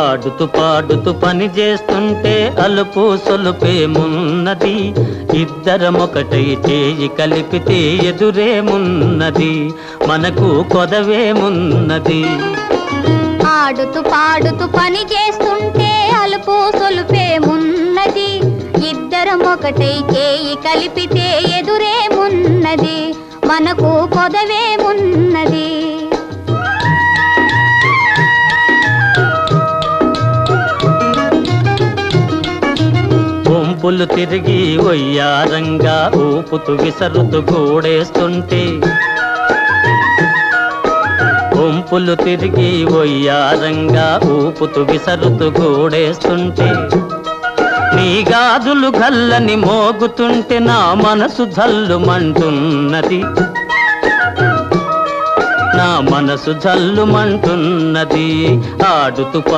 ఆడుతూ పాడుతూ పని చేస్తుంటే అలుపు సొలుపేమున్నది, ఇద్దరమొకటై చేయి కలిపితే ఎదురేమున్నది, మనకు కొదవేమున్నది. ఆడుతూ పాడుతూ పని చేస్తుంటే అలుపు సొలుపేమున్నది, ఇద్దరమొకటై చేయి కలిపితే ఎదురేమున్నది, మనకు కొదవేమున్నది. వంపులు తిరిగి వయ్యారంగా ఊపుతూ విసరుతూ కూడేస్తుంటే, వంపులు తిరిగి వయ్యారంగా ఊపుతూ విసరుతూ కూడేస్తుంటే, నీ గాజులు గల్లని మోగుతుంటే నా మనసు జల్లుమంటున్నది, నా మనసు జల్లుమంటున్నది. ఆడుతూ